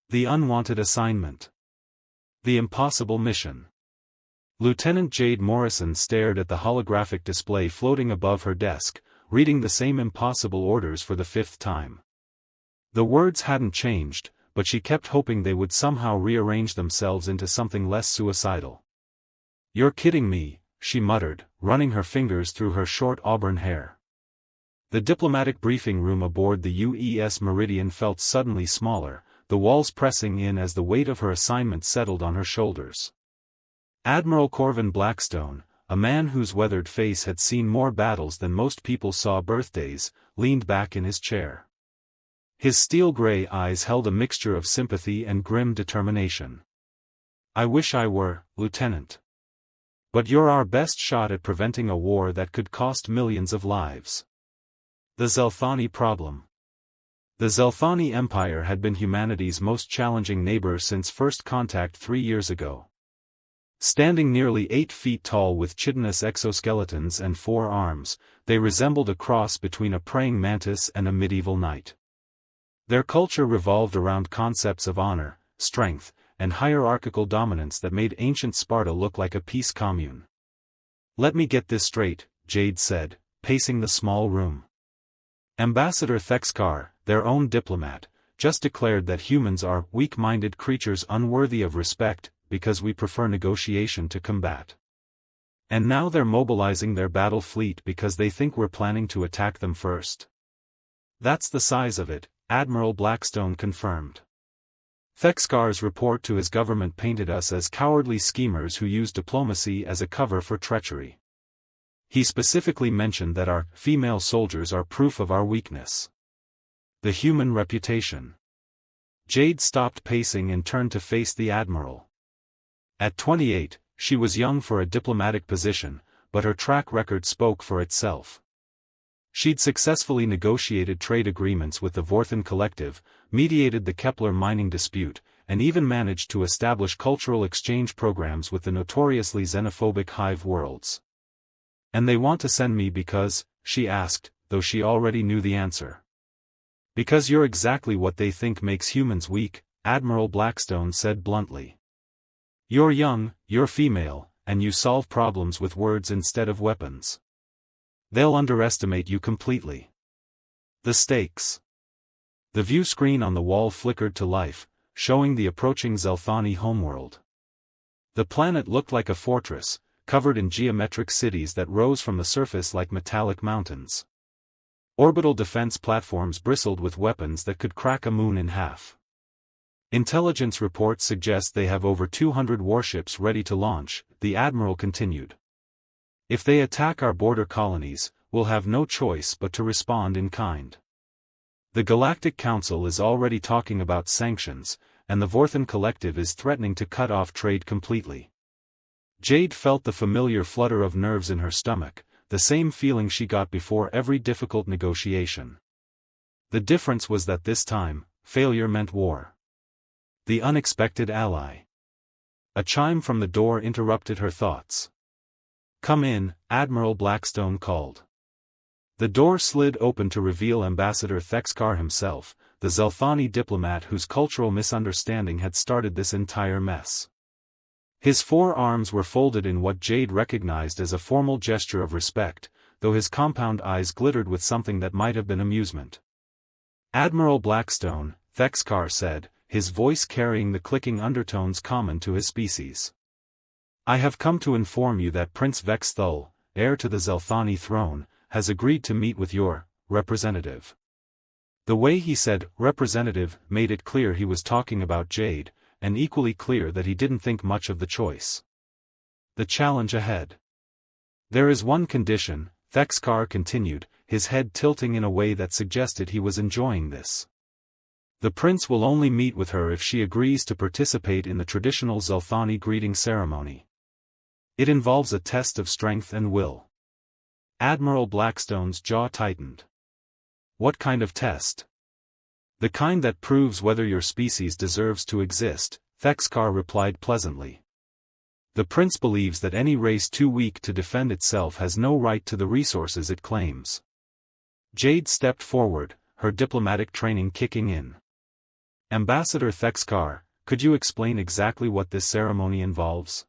The unwanted assignment. The impossible mission. Lieutenant Jade Morrison stared at the holographic display floating above her desk, reading the same impossible orders for the 5th time. The words hadn't changed, but she kept hoping they would somehow rearrange themselves into something less suicidal. "You're kidding me," she muttered, running her fingers through her short auburn hair. The diplomatic briefing room aboard the UES Meridian felt suddenly smaller, the walls pressing in as the weight of her assignment settled on her shoulders. Admiral Corvin Blackstone, a man whose weathered face had seen more battles than most people saw birthdays, leaned back in his chair. His steel-gray eyes held a mixture of sympathy and grim determination. "I wish I were, Lieutenant. But you're our best shot at preventing a war that could cost millions of lives." The Zelthani problem. The Zelthani Empire had been humanity's most challenging neighbor since first contact 3 years ago. Standing nearly 8 feet tall with chitinous exoskeletons and 4 arms, they resembled a cross between a praying mantis and a medieval knight. Their culture revolved around concepts of honor, strength, and hierarchical dominance that made ancient Sparta look like a peace commune. "Let me get this straight," Jade said, pacing the small room. "Ambassador Thexkar, their own diplomat, just declared that humans are weak-minded creatures unworthy of respect, because we prefer negotiation to combat. And now they're mobilizing their battle fleet because they think we're planning to attack them first." "That's the size of it," Admiral Blackstone confirmed. "Thexkar's report to his government painted us as cowardly schemers who use diplomacy as a cover for treachery. He specifically mentioned that our female soldiers are proof of our weakness. The human reputation." Jade stopped pacing and turned to face the Admiral. At 28, she was young for a diplomatic position, but her track record spoke for itself. She'd successfully negotiated trade agreements with the Vorthan Collective, mediated the Kepler mining dispute, and even managed to establish cultural exchange programs with the notoriously xenophobic Hive worlds. "And they want to send me because," she asked, though she already knew the answer. "Because you're exactly what they think makes humans weak," Admiral Blackstone said bluntly. "You're young, you're female, and you solve problems with words instead of weapons. They'll underestimate you completely." The stakes. The view screen on the wall flickered to life, showing the approaching Zelthani homeworld. The planet looked like a fortress, covered in geometric cities that rose from the surface like metallic mountains. Orbital defense platforms bristled with weapons that could crack a moon in half. "Intelligence reports suggest they have over 200 warships ready to launch," the Admiral continued. "If they attack our border colonies, we'll have no choice but to respond in kind. The Galactic Council is already talking about sanctions, and the Vorthan Collective is threatening to cut off trade completely." Jade felt the familiar flutter of nerves in her stomach, the same feeling she got before every difficult negotiation. The difference was that this time, failure meant war. The unexpected ally. A chime from the door interrupted her thoughts. "Come in," Admiral Blackstone called. The door slid open to reveal Ambassador Thexkar himself, the Zelthani diplomat whose cultural misunderstanding had started this entire mess. His 4 arms were folded in what Jade recognized as a formal gesture of respect, though his compound eyes glittered with something that might have been amusement. "Admiral Blackstone," Thexkar said, his voice carrying the clicking undertones common to his species. "I have come to inform you that Prince Vex Thul, heir to the Zelthani throne, has agreed to meet with your representative." The way he said representative made it clear he was talking about Jade, and equally clear that he didn't think much of the choice. "The challenge ahead. There is one condition," Thexkar continued, his head tilting in a way that suggested he was enjoying this. "The prince will only meet with her if she agrees to participate in the traditional Zelthani greeting ceremony. It involves a test of strength and will." Admiral Blackstone's jaw tightened. "What kind of test?" "The kind that proves whether your species deserves to exist," Thexkar replied pleasantly. "The prince believes that any race too weak to defend itself has no right to the resources it claims." Jade stepped forward, her diplomatic training kicking in. Ambassador Thexkar, could you explain exactly what this ceremony involves?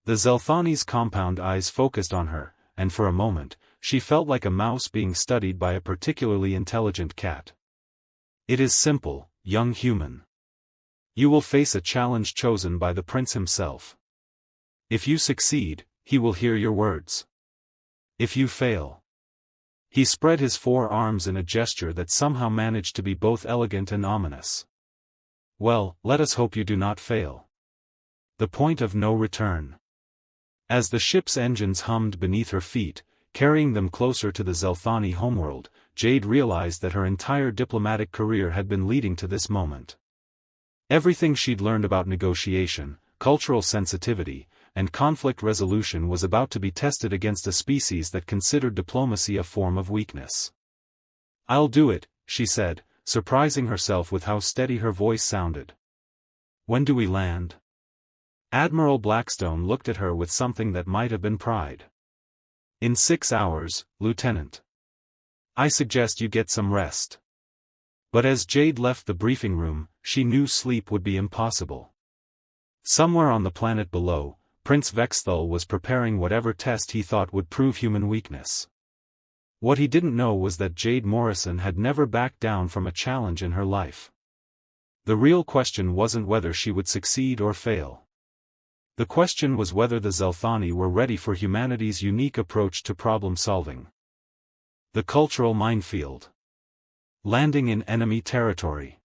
The Zelthani's compound eyes focused on her, and for a moment, she felt like a mouse being studied by a particularly intelligent cat. It is simple, young human. You will face a challenge chosen by the prince himself. If you succeed, he will hear your words. If you fail. He spread his 4 arms in a gesture that somehow managed to be both elegant and ominous. Well, let us hope you do not fail. The point of no return. As the ship's engines hummed beneath her feet, carrying them closer to the Zelthani homeworld, Jade realized that her entire diplomatic career had been leading to this moment. Everything she'd learned about negotiation, cultural sensitivity, and conflict resolution was about to be tested against a species that considered diplomacy a form of weakness. "I'll do it," she said, surprising herself with how steady her voice sounded. "When do we land?" Admiral Blackstone looked at her with something that might have been pride. "In 6 hours, Lieutenant. I suggest you get some rest." But as Jade left the briefing room, she knew sleep would be impossible. Somewhere on the planet below, Prince Vexthul was preparing whatever test he thought would prove human weakness. What he didn't know was that Jade Morrison had never backed down from a challenge in her life. The real question wasn't whether she would succeed or fail. The question was whether the Zelthani were ready for humanity's unique approach to problem-solving. The cultural minefield. Landing in enemy territory.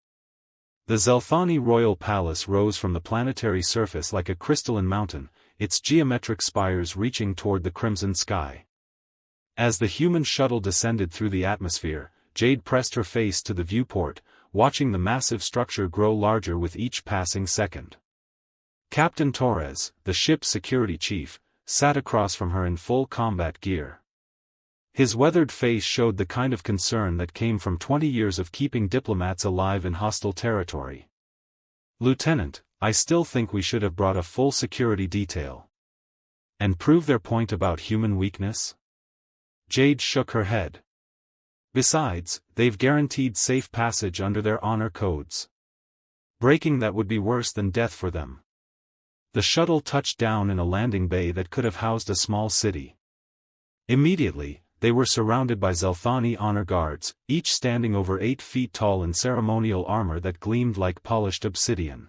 The Zelthani royal palace rose from the planetary surface like a crystalline mountain, its geometric spires reaching toward the crimson sky. As the human shuttle descended through the atmosphere, Jade pressed her face to the viewport, watching the massive structure grow larger with each passing second. Captain Torres, the ship's security chief, sat across from her in full combat gear. His weathered face showed the kind of concern that came from 20 years of keeping diplomats alive in hostile territory. "Lieutenant, I still think we should have brought a full security detail." "And prove their point about human weakness?" Jade shook her head. "Besides, they've guaranteed safe passage under their honor codes. Breaking that would be worse than death for them." The shuttle touched down in a landing bay that could have housed a small city. Immediately, they were surrounded by Zelthani honor guards, each standing over 8 feet tall in ceremonial armor that gleamed like polished obsidian.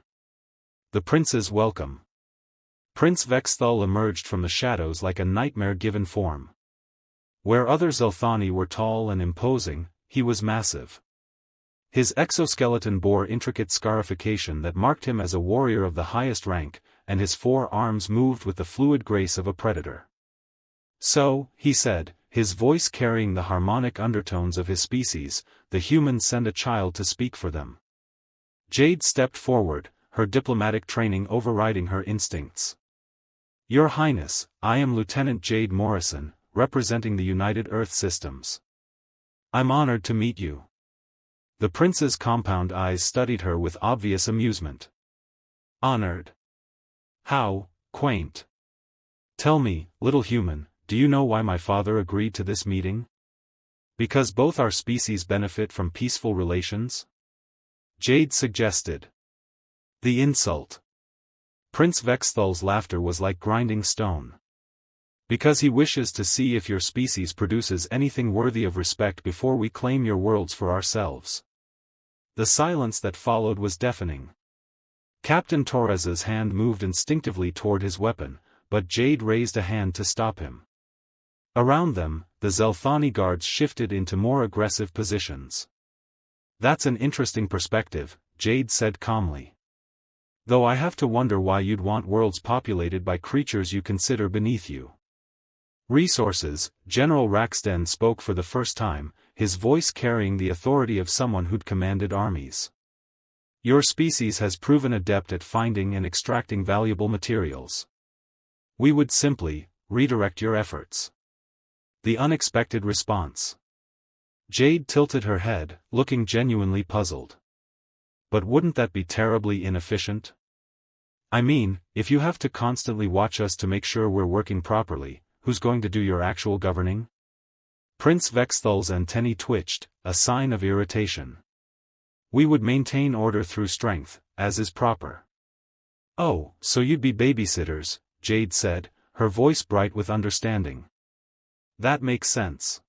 The prince's welcome. Prince Vexthul emerged from the shadows like a nightmare-given form. Where other Zelthani were tall and imposing, he was massive. His exoskeleton bore intricate scarification that marked him as a warrior of the highest rank, and his 4 arms moved with the fluid grace of a predator. "So," he said, his voice carrying the harmonic undertones of his species, "the humans send a child to speak for them." Jade stepped forward, her diplomatic training overriding her instincts. "Your Highness, I am Lieutenant Jade Morrison, representing the United Earth Systems. I'm honored to meet you." The prince's compound eyes studied her with obvious amusement. "Honored? How quaint. Tell me, little human, do you know why my father agreed to this meeting? Because both our species benefit from peaceful relations?" Jade suggested. The insult. Prince Vexthul's laughter was like grinding stone. "Because he wishes to see if your species produces anything worthy of respect before we claim your worlds for ourselves." The silence that followed was deafening. Captain Torres's hand moved instinctively toward his weapon, but Jade raised a hand to stop him. Around them, the Zelthani guards shifted into more aggressive positions. "That's an interesting perspective," Jade said calmly. "Though I have to wonder why you'd want worlds populated by creatures you consider beneath you." "Resources," General Raxden spoke for the first time, his voice carrying the authority of someone who'd commanded armies. "Your species has proven adept at finding and extracting valuable materials. We would simply redirect your efforts." The unexpected response. Jade tilted her head, looking genuinely puzzled. "But wouldn't that be terribly inefficient? I mean, if you have to constantly watch us to make sure we're working properly, who's going to do your actual governing?" Prince Vexthul's antennae twitched, a sign of irritation. We would maintain order through strength, as is proper. Oh, so you'd be babysitters, Jade said, her voice bright with understanding. That makes sense.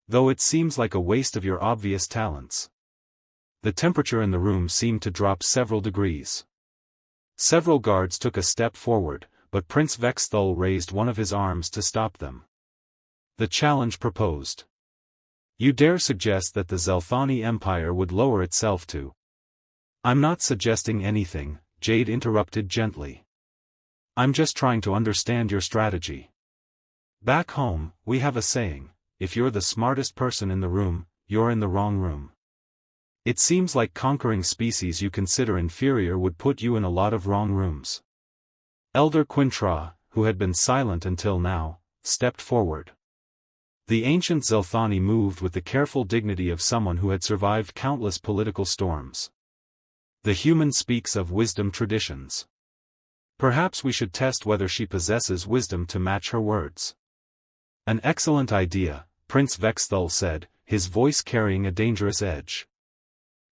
Though it seems like a waste of your obvious talents. The temperature in the room seemed to drop several degrees. Several guards took a step forward, but Prince Vexthul raised one of his arms to stop them. The challenge proposed. You dare suggest that the Zelthani Empire would lower itself to? I'm not suggesting anything, Jade interrupted gently. I'm just trying to understand your strategy. Back home, we have a saying, if you're the smartest person in the room, you're in the wrong room. It seems like conquering species you consider inferior would put you in a lot of wrong rooms. Elder Quintra, who had been silent until now, stepped forward. The ancient Zelthani moved with the careful dignity of someone who had survived countless political storms. The human speaks of wisdom traditions. Perhaps we should test whether she possesses wisdom to match her words. An excellent idea, Prince Vexthul said, his voice carrying a dangerous edge.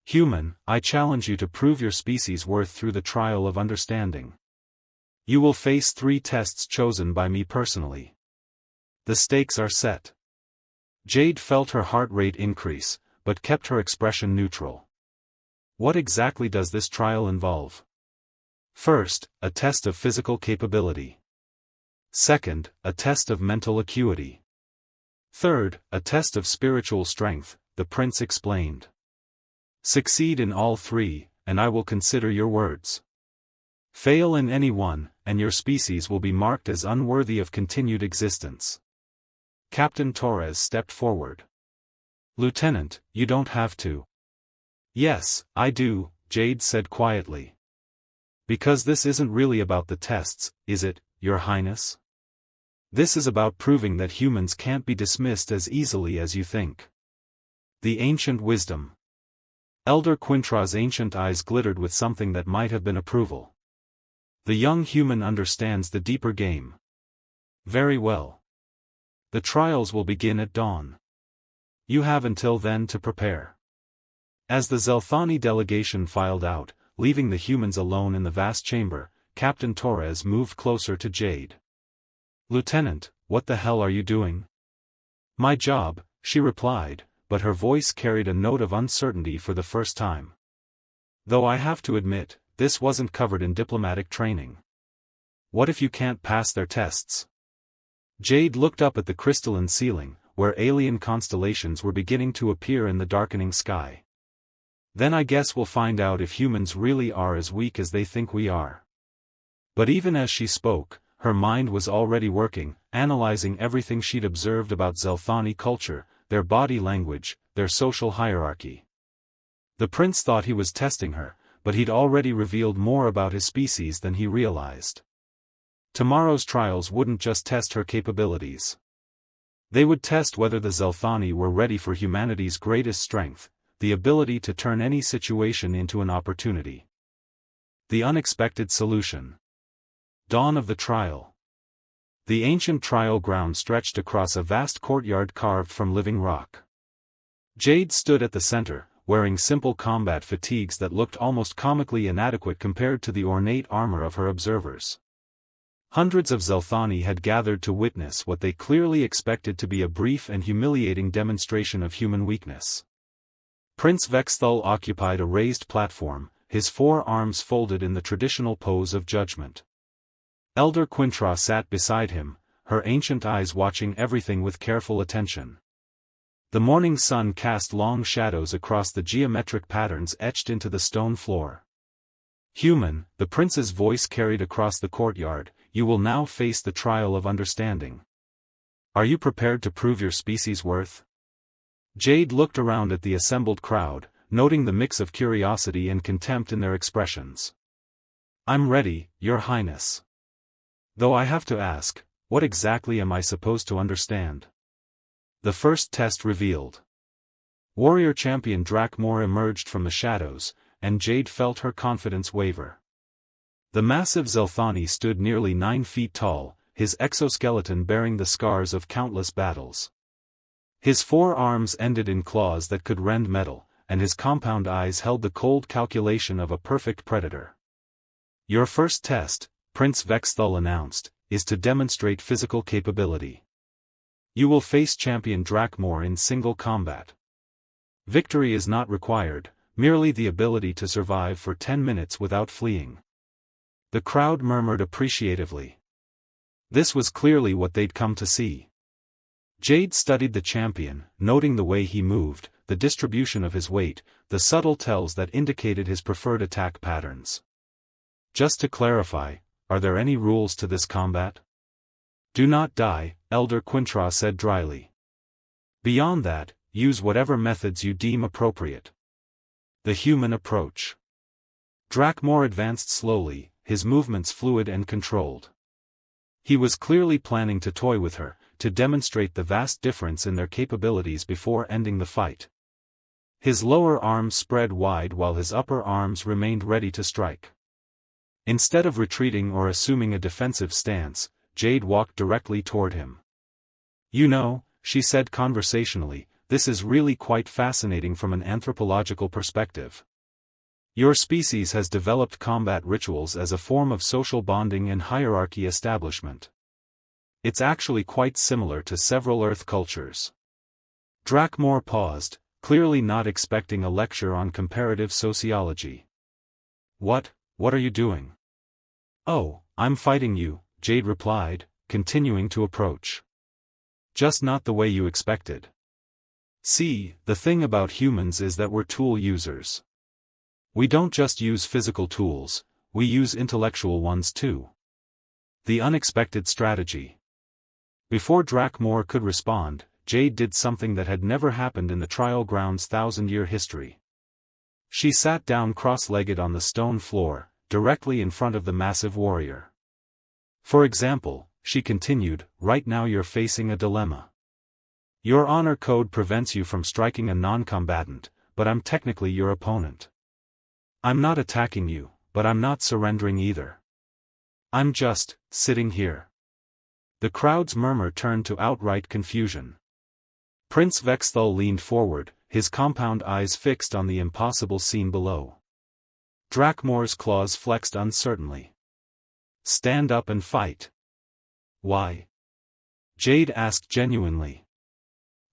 Human, I challenge you to prove your species' worth through the trial of understanding. You will face 3 tests chosen by me personally. The stakes are set. Jade felt her heart rate increase, but kept her expression neutral. What exactly does this trial involve? First, a test of physical capability. Second, a test of mental acuity. Third, a test of spiritual strength, the prince explained. Succeed in all 3, and I will consider your words. Fail in any one, and your species will be marked as unworthy of continued existence. Captain Torres stepped forward. Lieutenant, you don't have to. Yes, I do, Jade said quietly. Because this isn't really about the tests, is it, Your Highness? This is about proving that humans can't be dismissed as easily as you think. The ancient wisdom. Elder Quintra's ancient eyes glittered with something that might have been approval. The young human understands the deeper game. Very well. The trials will begin at dawn. You have until then to prepare. As the Zelthani delegation filed out, leaving the humans alone in the vast chamber, Captain Torres moved closer to Jade. Lieutenant, what the hell are you doing? My job, she replied, but her voice carried a note of uncertainty for the first time. Though I have to admit, this wasn't covered in diplomatic training. What if you can't pass their tests? Jade looked up at the crystalline ceiling, where alien constellations were beginning to appear in the darkening sky. Then I guess we'll find out if humans really are as weak as they think we are. But even as she spoke, her mind was already working, analyzing everything she'd observed about Zelthani culture, their body language, their social hierarchy. The prince thought he was testing her, but he'd already revealed more about his species than he realized. Tomorrow's trials wouldn't just test her capabilities. They would test whether the Zelthani were ready for humanity's greatest strength, the ability to turn any situation into an opportunity. The unexpected solution. Dawn of the trial. The ancient trial ground stretched across a vast courtyard carved from living rock. Jade stood at the center, wearing simple combat fatigues that looked almost comically inadequate compared to the ornate armor of her observers. Hundreds of Zelthani had gathered to witness what they clearly expected to be a brief and humiliating demonstration of human weakness. Prince Vexthul occupied a raised platform, his 4 arms folded in the traditional pose of judgment. Elder Quintra sat beside him, her ancient eyes watching everything with careful attention. The morning sun cast long shadows across the geometric patterns etched into the stone floor. Human, the prince's voice carried across the courtyard, you will now face the trial of understanding. Are you prepared to prove your species' worth? Jade looked around at the assembled crowd, noting the mix of curiosity and contempt in their expressions. I'm ready, Your Highness. Though I have to ask, what exactly am I supposed to understand? The first test revealed. Warrior champion Drakmor emerged from the shadows, and Jade felt her confidence waver. The massive Zelthani stood nearly 9 feet tall, his exoskeleton bearing the scars of countless battles. His 4 arms ended in claws that could rend metal, and his compound eyes held the cold calculation of a perfect predator. Your first test, Prince Vexthul announced, is to demonstrate physical capability. You will face Champion Drakmor in single combat. Victory is not required, merely the ability to survive for 10 minutes without fleeing. The crowd murmured appreciatively. This was clearly what they'd come to see. Jade studied the champion, noting the way he moved, the distribution of his weight, the subtle tells that indicated his preferred attack patterns. Just to clarify, are there any rules to this combat? Do not die, Elder Quintra said dryly. Beyond that, use whatever methods you deem appropriate. The human approach. Drakmor advanced slowly, his movements fluid and controlled. He was clearly planning to toy with her, to demonstrate the vast difference in their capabilities before ending the fight. His lower arms spread wide while his upper arms remained ready to strike. Instead of retreating or assuming a defensive stance, Jade walked directly toward him. You know, she said conversationally, this is really quite fascinating from an anthropological perspective. Your species has developed combat rituals as a form of social bonding and hierarchy establishment. It's actually quite similar to several Earth cultures. Drakmor paused, clearly not expecting a lecture on comparative sociology. What are you doing? Oh, I'm fighting you, Jade replied, continuing to approach. Just not the way you expected. See, the thing about humans is that we're tool users. We don't just use physical tools, we use intellectual ones too. The unexpected strategy. Before Drakmor could respond, Jade did something that had never happened in the trial ground's 1,000-year history. She sat down cross-legged on the stone floor, directly in front of the massive warrior. For example, she continued, right now you're facing a dilemma. Your honor code prevents you from striking a non-combatant, but I'm technically your opponent. I'm not attacking you, but I'm not surrendering either. I'm just sitting here. The crowd's murmur turned to outright confusion. Prince Vexthul leaned forward, his compound eyes fixed on the impossible scene below. Drakmor's claws flexed uncertainly. Stand up and fight. Why? Jade asked genuinely.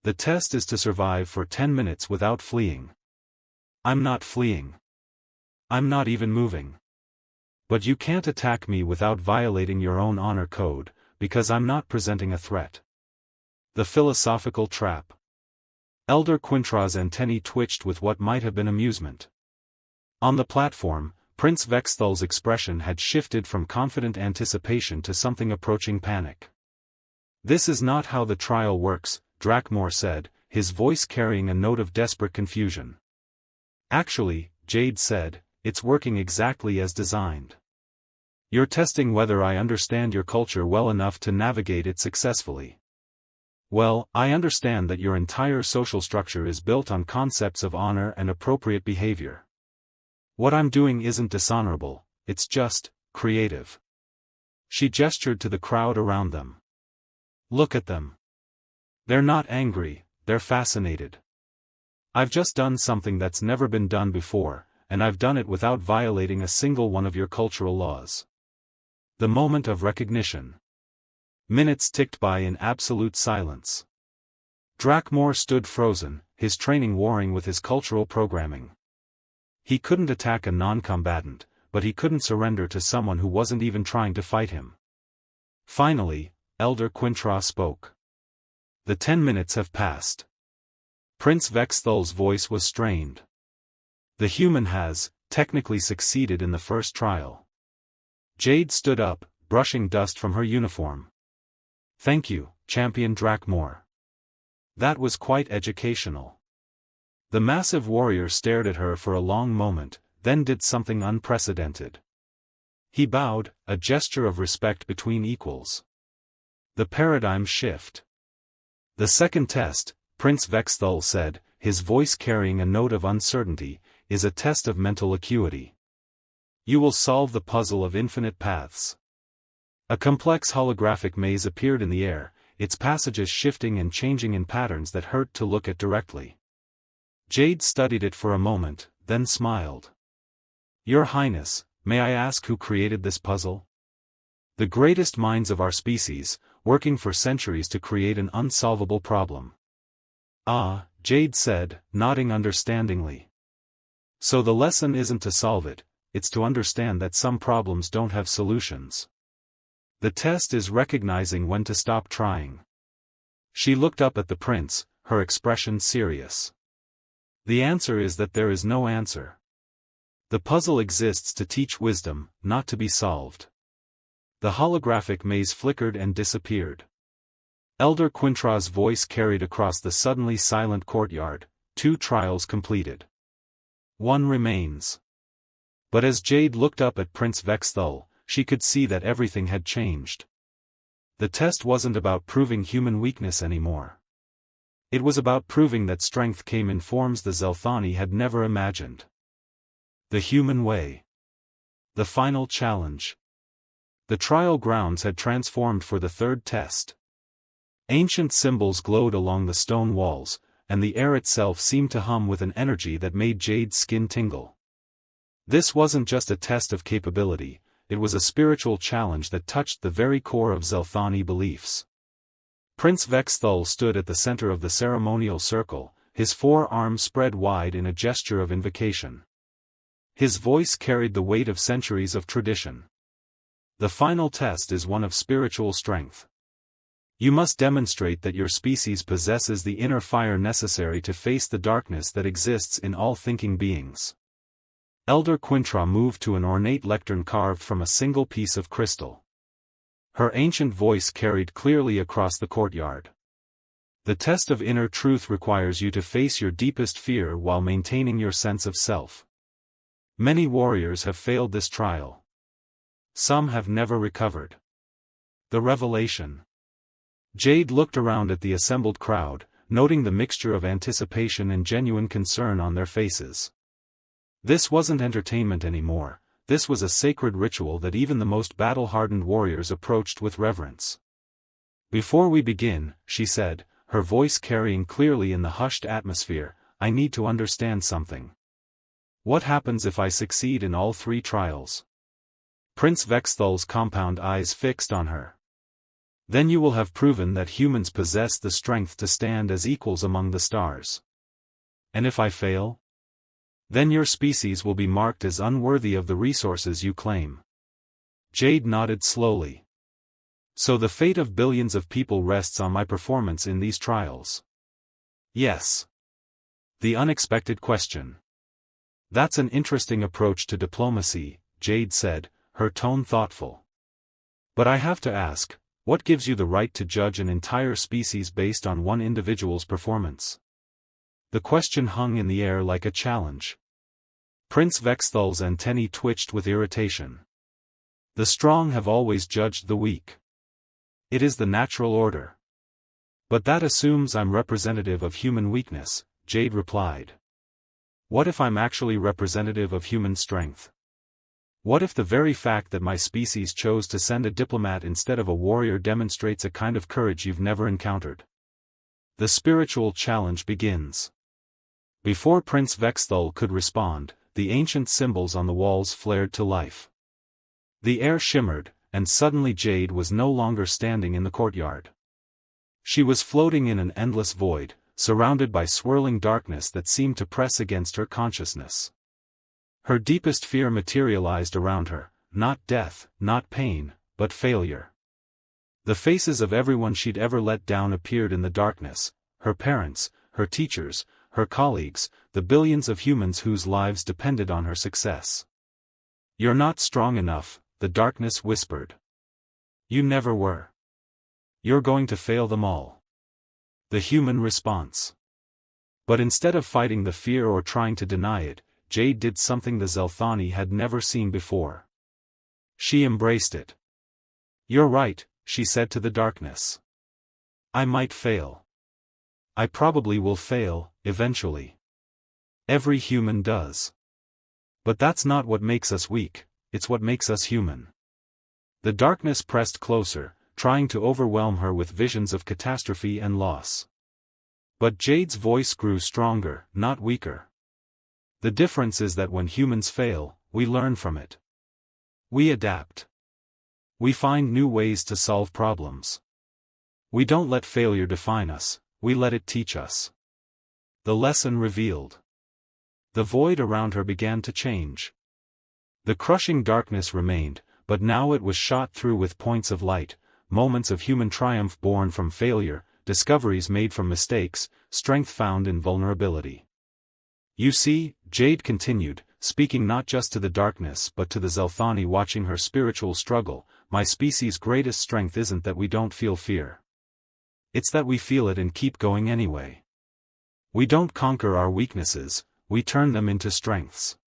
The test is to survive for 10 minutes without fleeing. I'm not fleeing. I'm not even moving. But you can't attack me without violating your own honor code, because I'm not presenting a threat. The philosophical trap. Elder Quintra's antennae twitched with what might have been amusement. On the platform, Prince Vexthul's expression had shifted from confident anticipation to something approaching panic. This is not how the trial works, Drakmor said, his voice carrying a note of desperate confusion. Actually, Jade said, it's working exactly as designed. You're testing whether I understand your culture well enough to navigate it successfully. Well, I understand that your entire social structure is built on concepts of honor and appropriate behavior. What I'm doing isn't dishonorable, it's just creative. She gestured to the crowd around them. Look at them. They're not angry, they're fascinated. I've just done something that's never been done before, and I've done it without violating a single one of your cultural laws. The moment of recognition. Minutes ticked by in absolute silence. Drakmor stood frozen, his training warring with his cultural programming. He couldn't attack a non-combatant, but he couldn't surrender to someone who wasn't even trying to fight him. Finally, Elder Quintra spoke. The 10 minutes have passed. Prince Vexthul's voice was strained. The human has, technically succeeded in the first trial. Jade stood up, brushing dust from her uniform. Thank you, Champion Drakmor. That was quite educational. The massive warrior stared at her for a long moment, then did something unprecedented. He bowed, a gesture of respect between equals. The paradigm shift. The second test, Prince Vexthul said, his voice carrying a note of uncertainty, is a test of mental acuity. You will solve the puzzle of infinite paths. A complex holographic maze appeared in the air, its passages shifting and changing in patterns that hurt to look at directly. Jade studied it for a moment, then smiled. Your Highness, may I ask who created this puzzle? The greatest minds of our species, working for centuries to create an unsolvable problem. Ah, Jade said, nodding understandingly. So the lesson isn't to solve it, it's to understand that some problems don't have solutions. The test is recognizing when to stop trying. She looked up at the prince, her expression serious. The answer is that there is no answer. The puzzle exists to teach wisdom, not to be solved. The holographic maze flickered and disappeared. Elder Quintra's voice carried across the suddenly silent courtyard, 2 trials completed. 1 remains. But as Jade looked up at Prince Vexthul, she could see that everything had changed. The test wasn't about proving human weakness anymore. It was about proving that strength came in forms the Zelthani had never imagined. The human way. The final challenge. The trial grounds had transformed for the 3rd test. Ancient symbols glowed along the stone walls, and the air itself seemed to hum with an energy that made Jade's skin tingle. This wasn't just a test of capability, it was a spiritual challenge that touched the very core of Zelthani beliefs. Prince Vexthul stood at the center of the ceremonial circle, his 4 arms spread wide in a gesture of invocation. His voice carried the weight of centuries of tradition. The final test is one of spiritual strength. You must demonstrate that your species possesses the inner fire necessary to face the darkness that exists in all thinking beings. Elder Quintra moved to an ornate lectern carved from a single piece of crystal. Her ancient voice carried clearly across the courtyard. The test of inner truth requires you to face your deepest fear while maintaining your sense of self. Many warriors have failed this trial. Some have never recovered. The revelation. Jade looked around at the assembled crowd, noting the mixture of anticipation and genuine concern on their faces. This wasn't entertainment anymore. This was a sacred ritual that even the most battle-hardened warriors approached with reverence. Before we begin, she said, her voice carrying clearly in the hushed atmosphere, I need to understand something. What happens if I succeed in all 3 trials? Prince Vexthul's compound eyes fixed on her. Then you will have proven that humans possess the strength to stand as equals among the stars. And if I fail? Then your species will be marked as unworthy of the resources you claim. Jade nodded slowly. So the fate of billions of people rests on my performance in these trials. Yes. The unexpected question. That's an interesting approach to diplomacy, Jade said, her tone thoughtful. But I have to ask, what gives you the right to judge an entire species based on one individual's performance? The question hung in the air like a challenge. Prince Vexthul's antennae twitched with irritation. The strong have always judged the weak. It is the natural order. But that assumes I'm representative of human weakness, Jade replied. What if I'm actually representative of human strength? What if the very fact that my species chose to send a diplomat instead of a warrior demonstrates a kind of courage you've never encountered? The spiritual challenge begins. Before Prince Vexthul could respond, the ancient symbols on the walls flared to life. The air shimmered, and suddenly Jade was no longer standing in the courtyard. She was floating in an endless void, surrounded by swirling darkness that seemed to press against her consciousness. Her deepest fear materialized around her, not death, not pain, but failure. The faces of everyone she'd ever let down appeared in the darkness, her parents, her teachers, her colleagues, the billions of humans whose lives depended on her success. You're not strong enough, the darkness whispered. You never were. You're going to fail them all. The human response. But instead of fighting the fear or trying to deny it, Jade did something the Zelthani had never seen before. She embraced it. You're right, she said to the darkness. I might fail. I probably will fail, eventually. Every human does. But that's not what makes us weak, it's what makes us human. The darkness pressed closer, trying to overwhelm her with visions of catastrophe and loss. But Jade's voice grew stronger, not weaker. The difference is that when humans fail, we learn from it. We adapt. We find new ways to solve problems. We don't let failure define us, we let it teach us. The lesson revealed. The void around her began to change. The crushing darkness remained, but now it was shot through with points of light, moments of human triumph born from failure, discoveries made from mistakes, strength found in vulnerability. You see, Jade continued, speaking not just to the darkness but to the Zelthani watching her spiritual struggle, my species' greatest strength isn't that we don't feel fear. It's that we feel it and keep going anyway. We don't conquer our weaknesses, we turn them into strengths.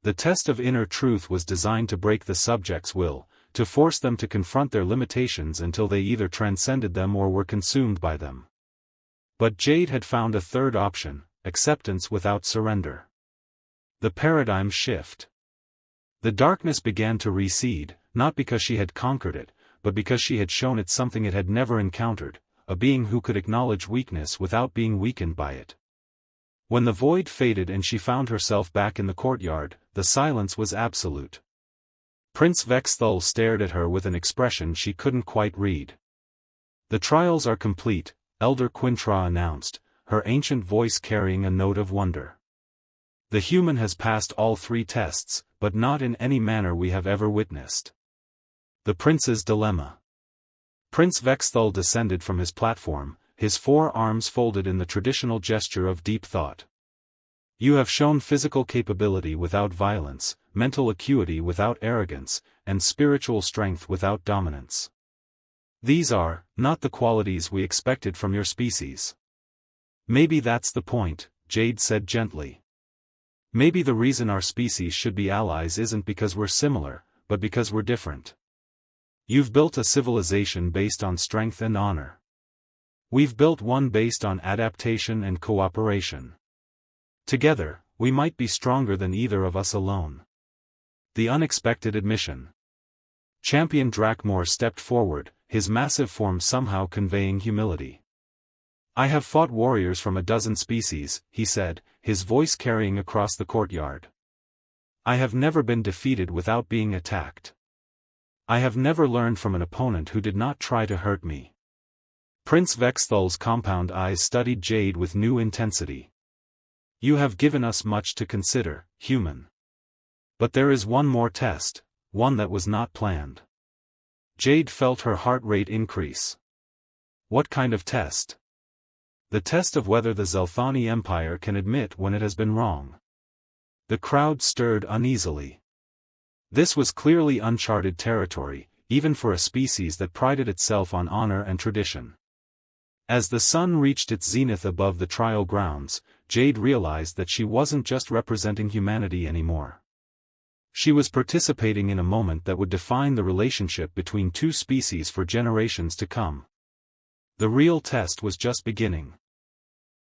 The test of inner truth was designed to break the subject's will, to force them to confront their limitations until they either transcended them or were consumed by them. But Jade had found a third option, acceptance without surrender. The paradigm shift. The darkness began to recede, not because she had conquered it, but because she had shown it something it had never encountered, a being who could acknowledge weakness without being weakened by it. When the void faded and she found herself back in the courtyard, the silence was absolute. Prince Vexthul stared at her with an expression she couldn't quite read. The trials are complete, Elder Quintra announced, her ancient voice carrying a note of wonder. The human has passed all 3 tests, but not in any manner we have ever witnessed. The prince's dilemma. Prince Vexthul descended from his platform, his 4 arms folded in the traditional gesture of deep thought. You have shown physical capability without violence, mental acuity without arrogance, and spiritual strength without dominance. These are, not the qualities we expected from your species. Maybe that's the point, Jade said gently. Maybe the reason our species should be allies isn't because we're similar, but because we're different. You've built a civilization based on strength and honor. We've built one based on adaptation and cooperation. Together, we might be stronger than either of us alone. The unexpected admission. Champion Drakmor stepped forward, his massive form somehow conveying humility. I have fought warriors from a dozen species, he said, his voice carrying across the courtyard. I have never been defeated without being attacked. I have never learned from an opponent who did not try to hurt me. Prince Vexthul's compound eyes studied Jade with new intensity. You have given us much to consider, human. But there is one more test, one that was not planned. Jade felt her heart rate increase. What kind of test? The test of whether the Zelthani Empire can admit when it has been wrong. The crowd stirred uneasily. This was clearly uncharted territory, even for a species that prided itself on honor and tradition. As the sun reached its zenith above the trial grounds, Jade realized that she wasn't just representing humanity anymore. She was participating in a moment that would define the relationship between 2 species for generations to come. The real test was just beginning.